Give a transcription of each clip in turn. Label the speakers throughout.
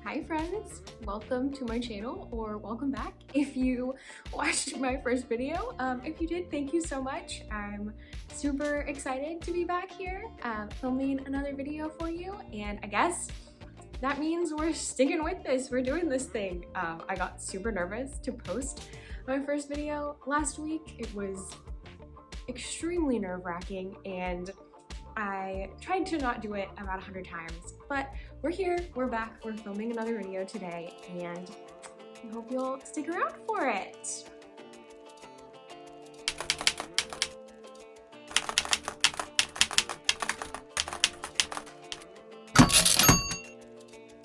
Speaker 1: Hi friends, welcome to my channel, or welcome back if you watched my first video. If you did, thank you so much. I'm super excited to be back here filming another video for you, and I guess that means we're sticking with this. We're doing this thing. I got super nervous to post my first video last week. It was extremely nerve-wracking, and I tried to not do it about 100 times, but we're here, we're back, we're filming another video today, and I hope you'll stick around for it.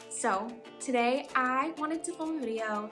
Speaker 1: So today I wanted to film a video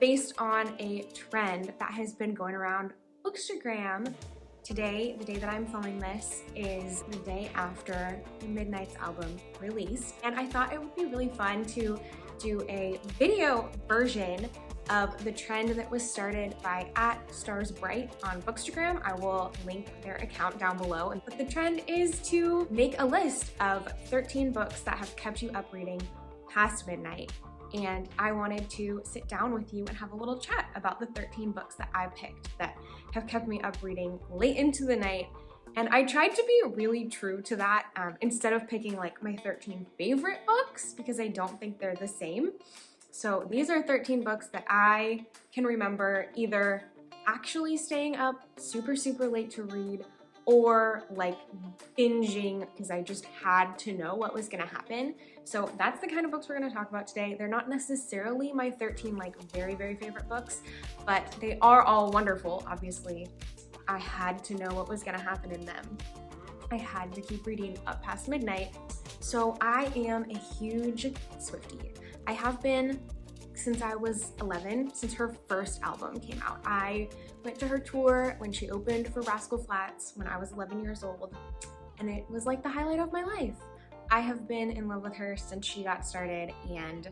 Speaker 1: based on a trend that has been going around Bookstagram. Today, the day that I'm filming this, is the day after the Midnight's album released, and I thought it would be really fun to do a video version of the trend that was started by @starsbright on Bookstagram. I will link their account down below. But the trend is to make a list of 13 books that have kept you up reading past midnight. And I wanted to sit down with you and have a little chat about the 13 books that I picked that have kept me up reading late into the night. And I tried to be really true to that instead of picking like my 13 favorite books, because I don't think they're the same. So these are 13 books that I can remember either actually staying up super late to read, or like binging because I just had to know what was gonna happen. So that's the kind of books we're gonna talk about today. They're not necessarily my 13 like very favorite books, but they are all wonderful. Obviously, I had to know what was gonna happen in them. I had to keep reading up past midnight. So I am a huge Swiftie. I have been since I was 11, since her first album came out. I went to her tour when she opened for Rascal Flatts when I was 11 years old, and it was like the highlight of my life. I have been in love with her since she got started, and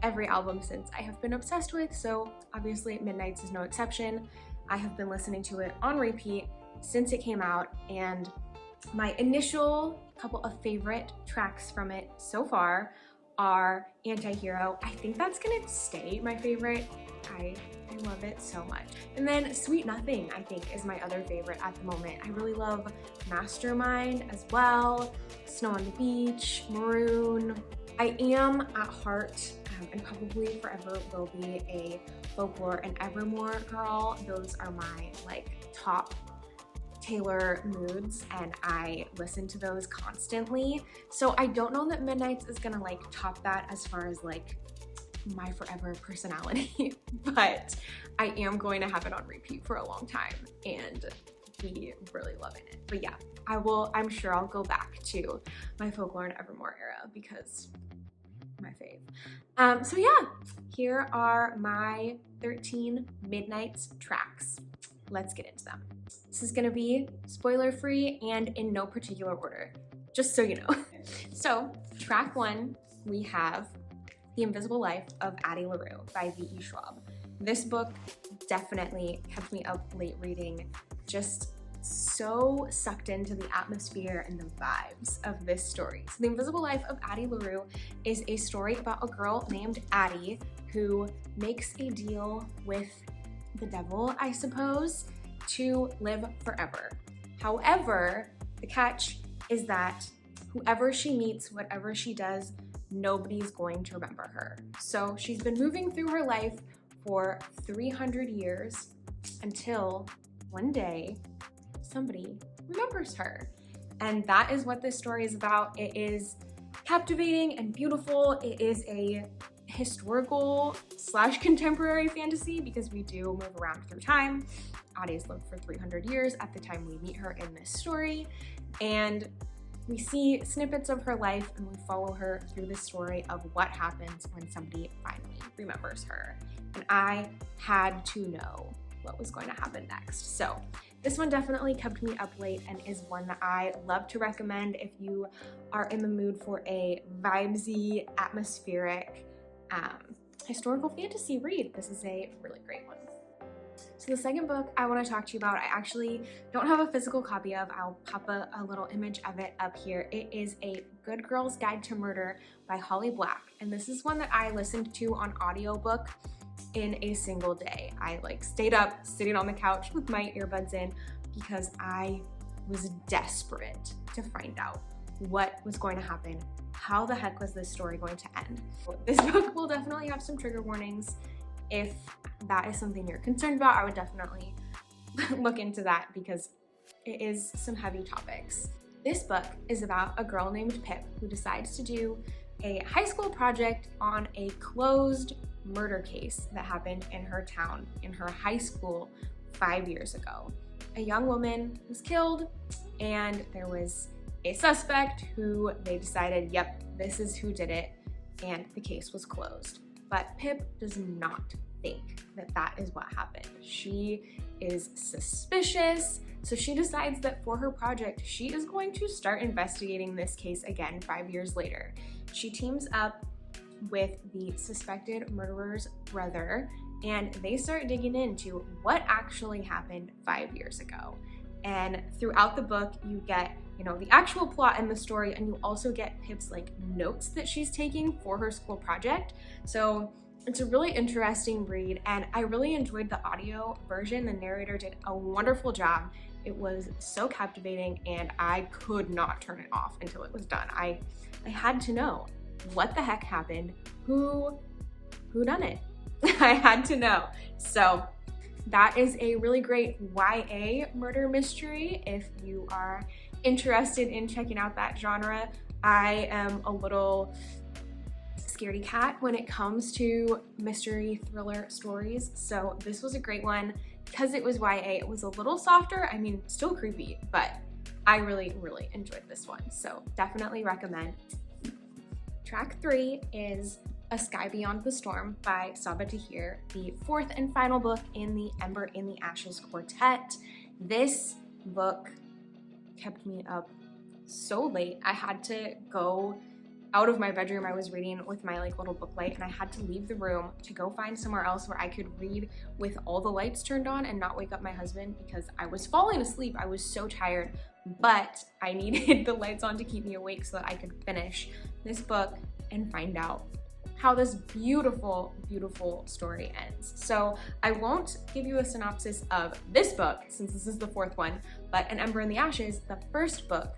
Speaker 1: every album since I have been obsessed with, so obviously Midnight's is no exception. I have been listening to it on repeat since it came out, and my initial couple of favorite tracks from it so far are Anti-Hero. I think that's gonna stay my favorite. I love it so much. And then Sweet Nothing, I think, is my other favorite at the moment. I really love Mastermind as well, Snow on the Beach, Maroon. I am at heart, and probably forever will be, a Folklore and Evermore girl. Those are my like top Taylor moods, and I listen to those constantly. So I don't know that Midnight's is gonna like top that as far as like my forever personality, but I am going to have it on repeat for a long time and be really loving it. But yeah, I'm sure I'll go back to my Folklore and Evermore era because my fave. So yeah, here are my 13 Midnight's tracks. Let's get into them. This is gonna be spoiler-free and in no particular order, just so you know. So, track 1, we have The Invisible Life of Addie LaRue by V.E. Schwab. This book definitely kept me up late reading, just so sucked into the atmosphere and the vibes of this story. So The Invisible Life of Addie LaRue is a story about a girl named Addie who makes a deal with the devil, I suppose, to live forever. However, the catch is that whoever she meets, whatever she does, nobody's going to remember her. So she's been moving through her life for 300 years until one day somebody remembers her. And that is what this story is about. It is captivating and beautiful. It is a historical / contemporary fantasy because we do move around through time. Addie's lived for 300 years at the time we meet her in this story, and we see snippets of her life and we follow her through the story of what happens when somebody finally remembers her. And I had to know what was going to happen next. So this one definitely kept me up late and is one that I love to recommend if you are in the mood for a vibesy, atmospheric, historical fantasy read. This is a really great one. So the second book I want to talk to you about, I actually don't have a physical copy of. I'll pop a little image of it up here. It is A Good Girl's Guide to Murder by Holly Black. And this is one that I listened to on audiobook in a single day. I stayed up sitting on the couch with my earbuds in because I was desperate to find out what was going to happen. How the heck was this story going to end? This book will definitely have some trigger warnings. If that is something you're concerned about, I would definitely look into that because it is some heavy topics. This book is about a girl named Pip who decides to do a high school project on a closed murder case that happened in her town, in her high school 5 years ago. A young woman was killed and there was a suspect who they decided, yep, this is who did it, and the case was closed. But Pip does not think that that is what happened. She is suspicious, so she decides that for her project, she is going to start investigating this case again 5 years later. She teams up with the suspected murderer's brother, and they start digging into what actually happened 5 years ago. And throughout the book, you get the actual plot and the story, and you also get Pip's notes that she's taking for her school project. So it's a really interesting read, and I really enjoyed the audio version. The narrator did a wonderful job. It was so captivating, and I could not turn it off until it was done. I had to know what the heck happened, who done it. I had to know. So that is a really great YA murder mystery if you are interested in checking out that genre. I am a little scaredy cat when it comes to mystery thriller stories, so this was a great one. Because it was YA, it was a little softer. I mean, still creepy, but I really, really enjoyed this one, so definitely recommend. Track 3 is A Sky Beyond the Storm by Sabaa Tahir, the fourth and final book in the Ember in the Ashes quartet. This book kept me up so late. I had to go out of my bedroom. I was reading with my little book light, and I had to leave the room to go find somewhere else where I could read with all the lights turned on and not wake up my husband because I was falling asleep. I was so tired, but I needed the lights on to keep me awake so that I could finish this book and find out how this beautiful, beautiful story ends. So I won't give you a synopsis of this book since this is the fourth one, but An Ember in the Ashes, the first book,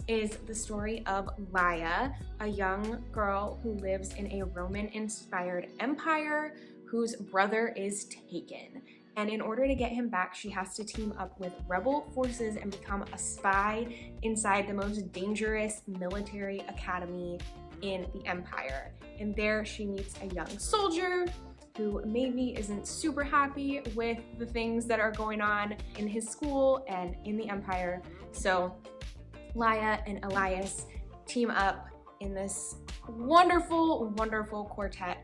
Speaker 1: is the story of Laia, a young girl who lives in a Roman-inspired empire whose brother is taken. And in order to get him back, she has to team up with rebel forces and become a spy inside the most dangerous military academy in the empire. And there she meets a young soldier who maybe isn't super happy with the things that are going on in his school and in the empire. So Laia and Elias team up in this wonderful, wonderful quartet.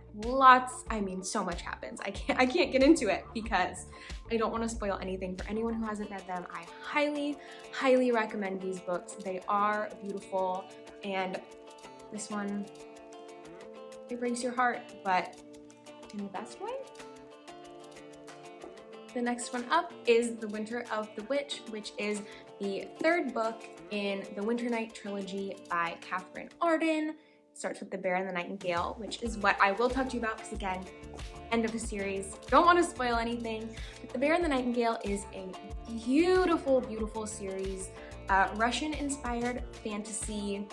Speaker 1: So much happens. I can't get into it because I don't want to spoil anything for anyone who hasn't read them. I highly, highly recommend these books. They are beautiful, and this one, it breaks your heart, but in the best way. The next one up is The Winter of the Witch, which is the third book in the Winter Night trilogy by Catherine Arden. It starts with The Bear and the Nightingale, which is what I will talk to you about because, again, end of the series. Don't want to spoil anything. But The Bear and the Nightingale is a beautiful, beautiful series. Russian-inspired fantasy,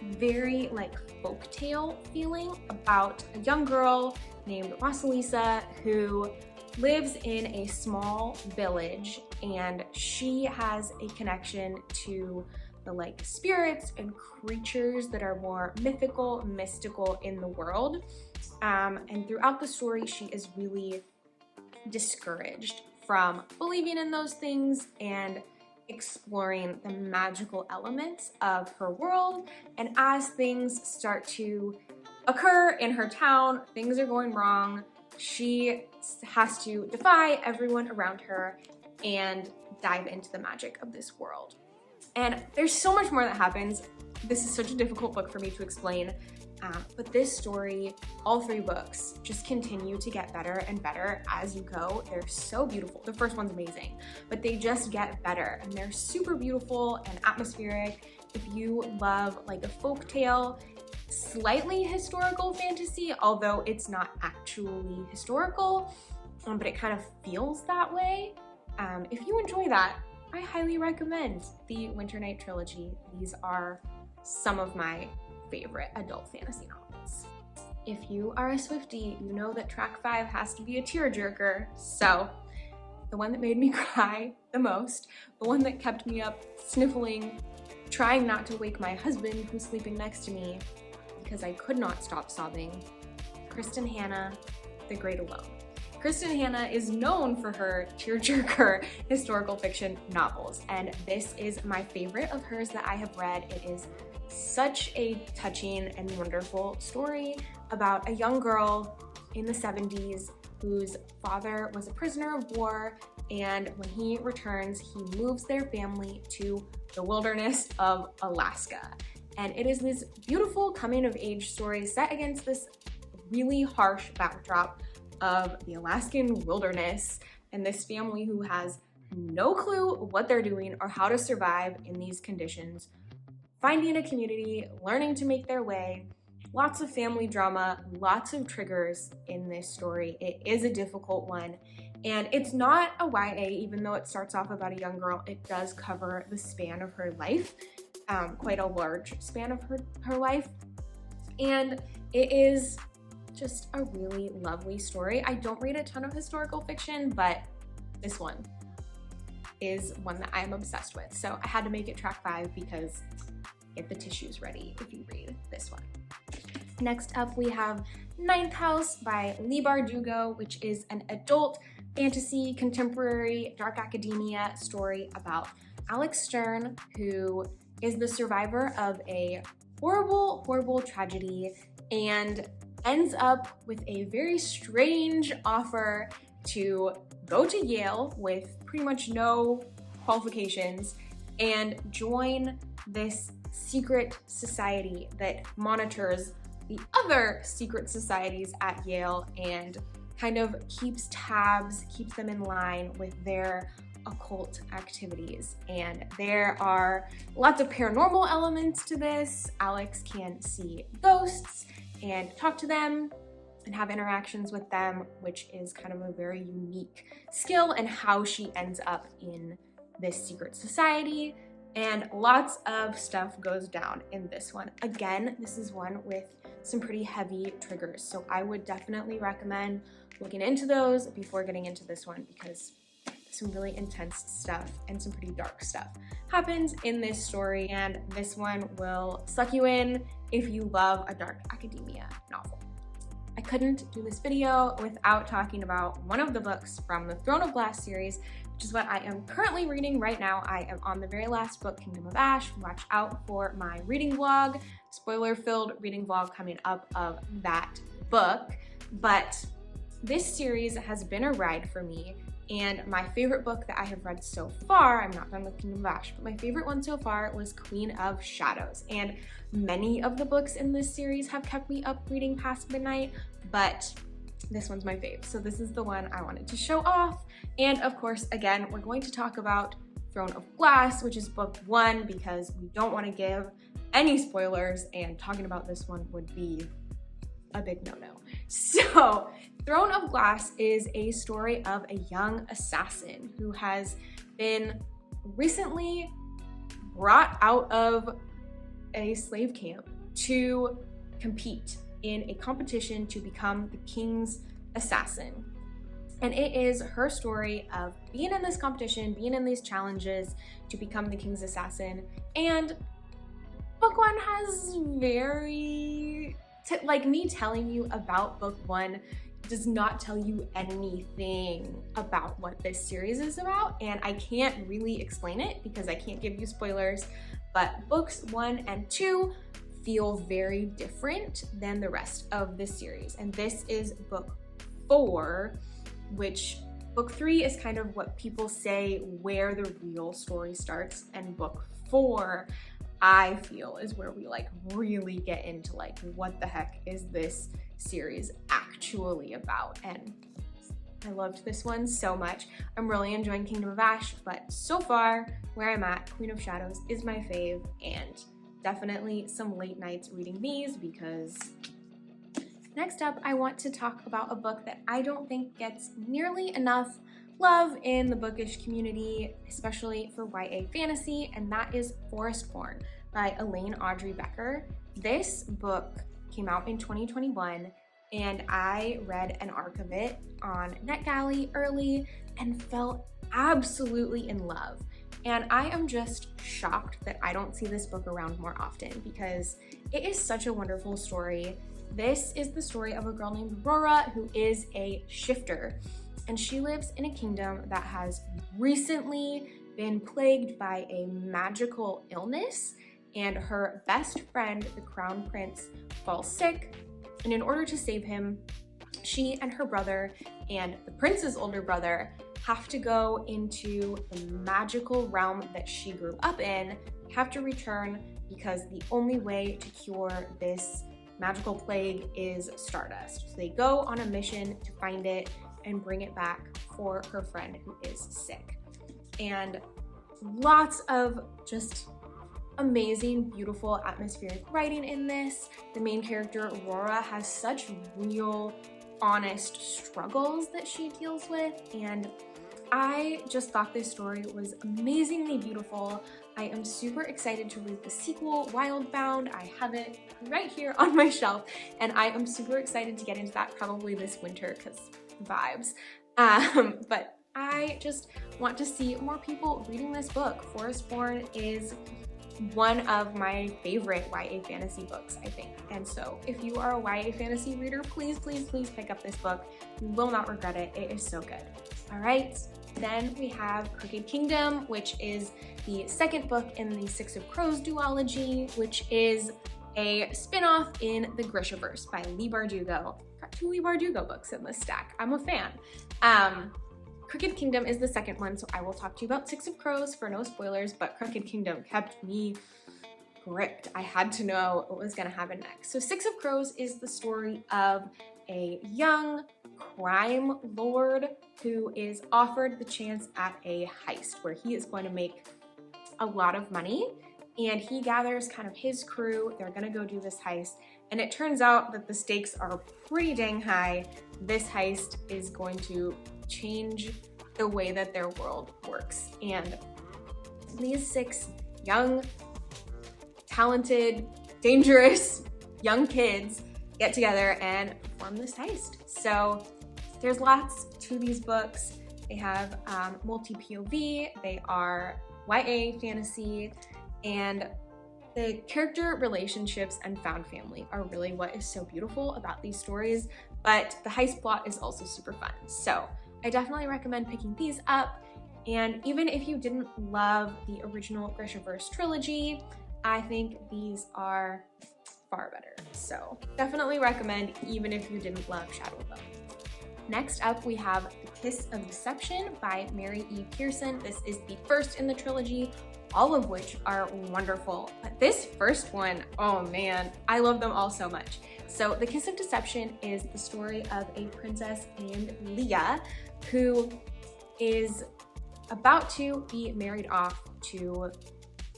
Speaker 1: very folktale feeling about a young girl named Vasilisa who lives in a small village, and she has a connection to the spirits and creatures that are more mythical, mystical in the world. And throughout the story, she is really discouraged from believing in those things and exploring the magical elements of her world. And as things start to occur in her town, things are going wrong, she has to defy everyone around her and dive into the magic of this world. And there's so much more that happens. This is such a difficult book for me to explain. But this story, all 3 books, just continue to get better and better as you go. They're so beautiful. The first one's amazing, but they just get better, and they're super beautiful and atmospheric. If you love like a folk tale, slightly historical fantasy, although it's not actually historical, but it kind of feels that way. If you enjoy that, I highly recommend the Winter Night trilogy. These are some of my favorite adult fantasy novels. If you are a Swiftie, you know that track 5 has to be a tearjerker. So the one that made me cry the most, the one that kept me up sniffling, trying not to wake my husband who's sleeping next to me because I could not stop sobbing, Kristen Hanna, The Great Alone. Kristen Hanna is known for her tearjerker historical fiction novels, and this is my favorite of hers that I have read. It is such a touching and wonderful story about a young girl in the 70s whose father was a prisoner of war, and when he returns, he moves their family to the wilderness of Alaska. And it is this beautiful coming-of-age story set against this really harsh backdrop of the Alaskan wilderness and this family who has no clue what they're doing or how to survive in these conditions, finding a community, learning to make their way. Lots of family drama, lots of triggers in this story. It is a difficult one, and it's not a YA, even though it starts off about a young girl. It does cover the span of her life, quite a large span of her life, and it is just a really lovely story. I don't read a ton of historical fiction, but this one is one that I am obsessed with. So I had to make it track 5 because get the tissues ready if you read this one. Next up, we have Ninth House by Leigh Bardugo, which is an adult fantasy, contemporary, dark academia story about Alex Stern, who is the survivor of a horrible, horrible tragedy and ends up with a very strange offer to go to Yale with pretty much no qualifications and join this secret society that monitors the other secret societies at Yale and kind of keeps tabs, keeps them in line with their occult activities. And there are lots of paranormal elements to this. Alex can see ghosts and talk to them and have interactions with them, which is kind of a very unique skill and how she ends up in this secret society. And lots of stuff goes down in this one. Again, this is one with some pretty heavy triggers, so I would definitely recommend looking into those before getting into this one, because some really intense stuff and some pretty dark stuff happens in this story, and this one will suck you in if you love a dark academia novel. I couldn't do this video without talking about one of the books from the Throne of Glass series, which is what I am currently reading right now. I am on the very last book, Kingdom of Ash. Watch out for my reading vlog, spoiler-filled reading vlog coming up of that book. But this series has been a ride for me, and my favorite book that I have read so far, I'm not done with Kingdom of Ash, but my favorite one so far was Queen of Shadows. And many of the books in this series have kept me up reading past midnight, but this one's my fave. So this is the one I wanted to show off. And of course, again, we're going to talk about Throne of Glass, which is book 1, because we don't want to give any spoilers, and talking about this one would be a big no-no. So Throne of Glass is a story of a young assassin who has been recently brought out of a slave camp to compete in a competition to become the king's assassin. And it is her story of being in this competition, being in these challenges to become the king's assassin. And book 1 has very, like, me telling you about book 1 does not tell you anything about what this series is about, and I can't really explain it because I can't give you spoilers, but books 1 and 2 feel very different than the rest of this series. And this is book 4, which book 3 is kind of what people say where the real story starts, and book 4 I feel is where we like really get into like what the heck is this series actually about. And I loved this one so much. I'm really enjoying Kingdom of Ash, but so far where I'm at, Queen of Shadows is my fave, and definitely some late nights reading these because next up I want to talk about a book that I don't think gets nearly enough love in the bookish community, especially for YA fantasy, and that is Forestborn by Elaine Audrey Becker. This book came out in 2021 and I read an arc of it on NetGalley early and fell absolutely in love. And I am just shocked that I don't see this book around more often because it is such a wonderful story. This is the story of a girl named Aurora who is a shifter, and she lives in a kingdom that has recently been plagued by a magical illness, and her best friend, the crown prince, falls sick. And in order to save him, she and her brother and the prince's older brother have to go into the magical realm that she grew up in, have to return because the only way to cure this magical plague is stardust. So they go on a mission to find it and bring it back for her friend who is sick. And lots of just amazing, beautiful, atmospheric writing in this. The main character, Aurora, has such real, honest struggles that she deals with, and I just thought this story was amazingly beautiful. I am super excited to read the sequel, Wildbound. I have it right here on my shelf, and I am super excited to get into that probably this winter because vibes. But I just want to see more people reading this book. Forestborn is one of my favorite YA fantasy books, I think. And so if you are a YA fantasy reader, please, please, please pick up this book. You will not regret it. It is so good. All right, then we have Crooked Kingdom, which is the second book in the Six of Crows duology, which is a spin-off in the Grishaverse by Leigh Bardugo. Got 2 Leigh Bardugo books in this stack. I'm a fan. Crooked Kingdom is the second one, so I will talk to you about Six of Crows for no spoilers, but Crooked Kingdom kept me gripped. I had to know what was gonna happen next. So Six of Crows is the story of a young crime lord who is offered the chance at a heist where he is going to make a lot of money, and he gathers kind of his crew. They're gonna go do this heist, and it turns out that the stakes are pretty dang high. This heist is going to change the way that their world works. And these 6 young, talented, dangerous young kids get together and perform this heist. So there's lots to these books. They have multi-POV, they are YA fantasy, and the character relationships and found family are really what is so beautiful about these stories, but the heist plot is also super fun. So I definitely recommend picking these up, and even if you didn't love the original Grishaverse trilogy, I think these are far better. So definitely recommend even if you didn't love Shadow of Bone. Next up, we have The Kiss of Deception by Mary E. Pearson. This is the first in the trilogy, all of which are wonderful. But this first one, oh man, I love them all so much. So The Kiss of Deception is the story of a princess named Leah who is about to be married off to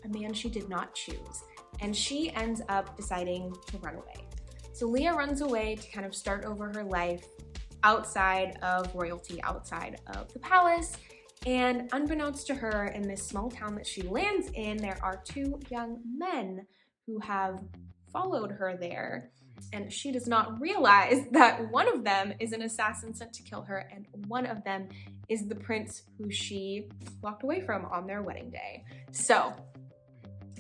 Speaker 1: a man she did not choose, and she ends up deciding to run away. So Leah runs away to kind of start over her life outside of royalty, outside of the palace, and unbeknownst to her, in this small town that she lands in, there are 2 young men who have followed her there, and she does not realize that one of them is an assassin sent to kill her, and one of them is the prince who she walked away from on their wedding day. So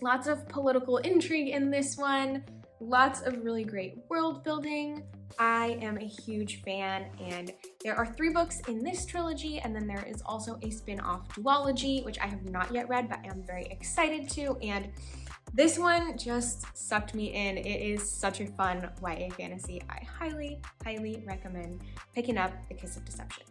Speaker 1: lots of political intrigue in this one, lots of really great world building. I am a huge fan, and there are 3 books in this trilogy, and then there is also a spin-off duology, which I have not yet read, but I am very excited to, and this one just sucked me in. It is such a fun YA fantasy. I highly, highly recommend picking up The Kiss of Deception.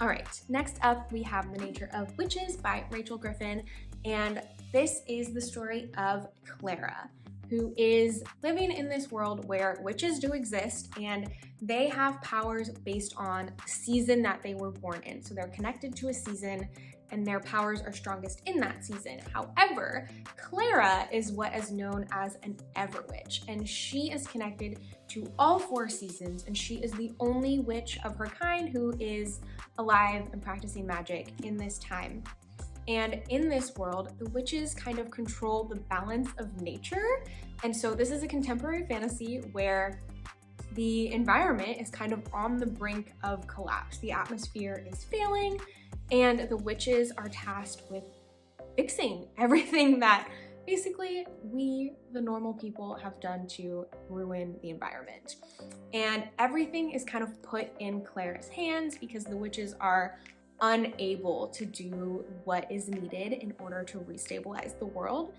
Speaker 1: All right, next up we have The Nature of Witches by Rachel Griffin. And this is the story of Clara, who is living in this world where witches do exist and they have powers based on the season that they were born in. So they're connected to a season and their powers are strongest in that season. However, Clara is what is known as an Everwitch, and she is connected to all 4 seasons, and she is the only witch of her kind who is alive and practicing magic in this time. And in this world, the witches kind of control the balance of nature. And so this is a contemporary fantasy where the environment is kind of on the brink of collapse. The atmosphere is failing, and the witches are tasked with fixing everything that basically we, the normal people, have done to ruin the environment. And everything is kind of put in Clara's hands because the witches are unable to do what is needed in order to restabilize the world.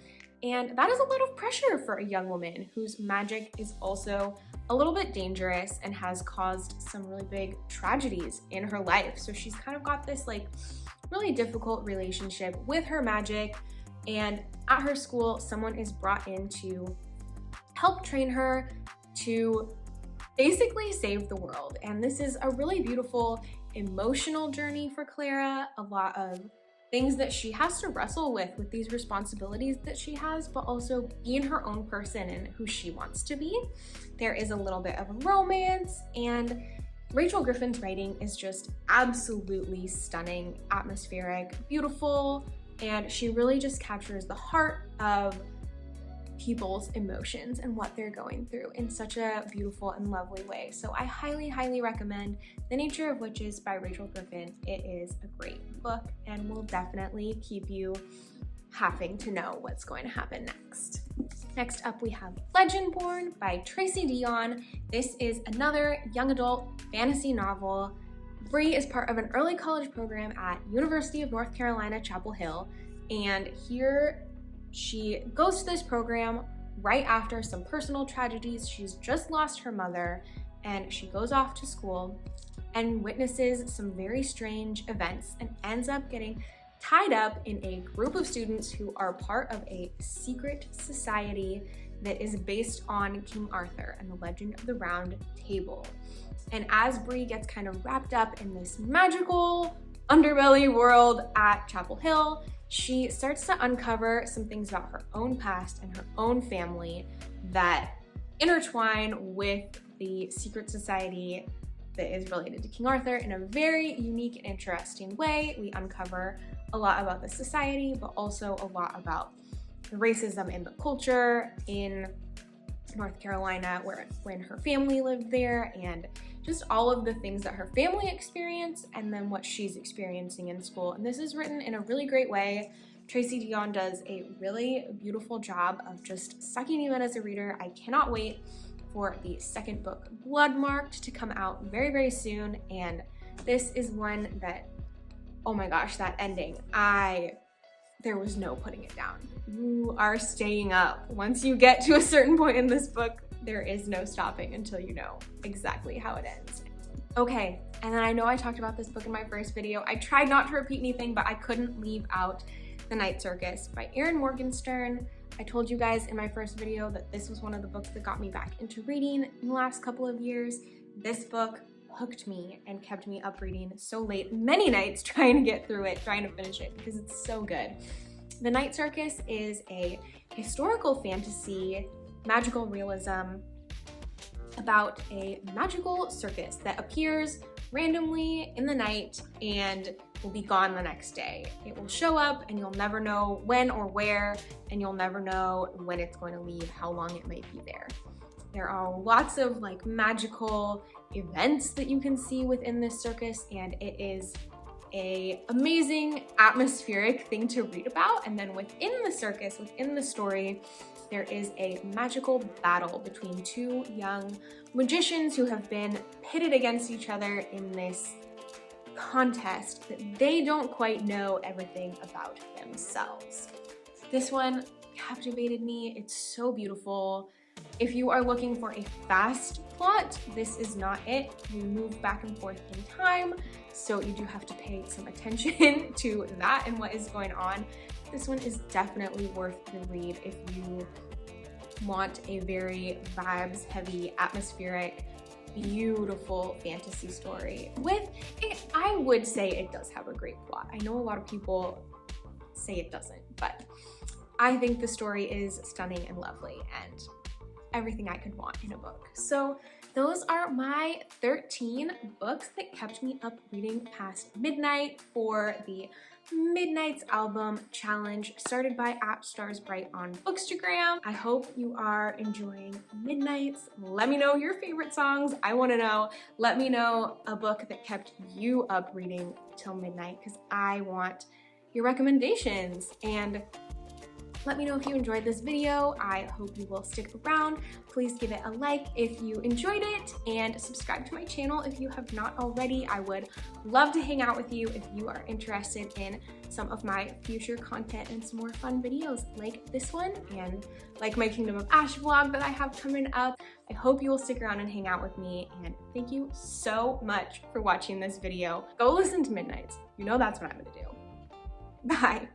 Speaker 1: And that is a lot of pressure for a young woman whose magic is also a little bit dangerous and has caused some really big tragedies in her life. So she's kind of got this like really difficult relationship with her magic. And at her school, someone is brought in to help train her to basically save the world. And this is a really beautiful emotional journey for Clara, a lot of things that she has to wrestle with these responsibilities that she has, but also being her own person and who she wants to be. There is a little bit of a romance, and Rachel Griffin's writing is just absolutely stunning, atmospheric, beautiful, and she really just captures the heart of people's emotions and what they're going through in such a beautiful and lovely way. So I highly, highly recommend The Nature of Witches by Rachel Griffin. It is a great book and will definitely keep you having to know what's going to happen next. Next up, we have Legendborn by Tracy Dion. This is another young adult fantasy novel. Bree is part of an early college program at University of North Carolina, Chapel Hill, and here she goes to this program right after some personal tragedies. She's just lost her mother, and she goes off to school and witnesses some very strange events and ends up getting tied up in a group of students who are part of a secret society that is based on King Arthur and the legend of the Round Table. And as Bree gets kind of wrapped up in this magical underbelly world at Chapel Hill, she starts to uncover some things about her own past and her own family that intertwine with the secret society that is related to King Arthur in a very unique and interesting way. We uncover a lot about the society, but also a lot about the racism in the culture in North Carolina, when her family lived there, and just all of the things that her family experienced and then what she's experiencing in school. And this is written in a really great way. Tracy Dion does a really beautiful job of just sucking you in as a reader. I cannot wait for the second book, Bloodmarked, to come out very, very soon. And this is one that, oh my gosh, that ending, there was no putting it down. You are staying up. Once you get to a certain point in this book, there is no stopping until you know exactly how it ends. Okay, and then I know I talked about this book in my first video. I tried not to repeat anything, but I couldn't leave out The Night Circus by Erin Morgenstern. I told you guys in my first video that this was one of the books that got me back into reading in the last couple of years. This book hooked me and kept me up reading so late, many nights trying to get through it, trying to finish it because it's so good. The Night Circus is a historical fantasy, magical realism about a magical circus that appears randomly in the night and will be gone the next day. It will show up and you'll never know when or where, and you'll never know when it's going to leave, how long it might be there. There are lots of like magical events that you can see within this circus, and it is an amazing atmospheric thing to read about. And then within the circus, within the story, there is a magical battle between two young magicians who have been pitted against each other in this contest that they don't quite know everything about themselves. This one captivated me. It's so beautiful. If you are looking for a fast plot, this is not it. You move back and forth in time, so you do have to pay some attention to that and what is going on. This one is definitely worth the read if you want a very vibes heavy, atmospheric, beautiful fantasy story with it. I would say it does have a great plot. I know a lot of people say it doesn't, but I think the story is stunning and lovely and everything I could want in a book. So those are my 13 books that kept me up reading past midnight for the Midnight's Album Challenge started by @StarsBright on Bookstagram. I hope you are enjoying Midnights. Let me know your favorite songs. I want to know. Let me know a book that kept you up reading till midnight because I want your recommendations. And let me know if you enjoyed this video. I hope you will stick around. Please give it a like if you enjoyed it and subscribe to my channel if you have not already. I would love to hang out with you if you are interested in some of my future content and some more fun videos like this one and like my Kingdom of Ash vlog that I have coming up. I hope you will stick around and hang out with me, and thank you so much for watching this video. Go listen to Midnights. You know that's what I'm gonna do. Bye.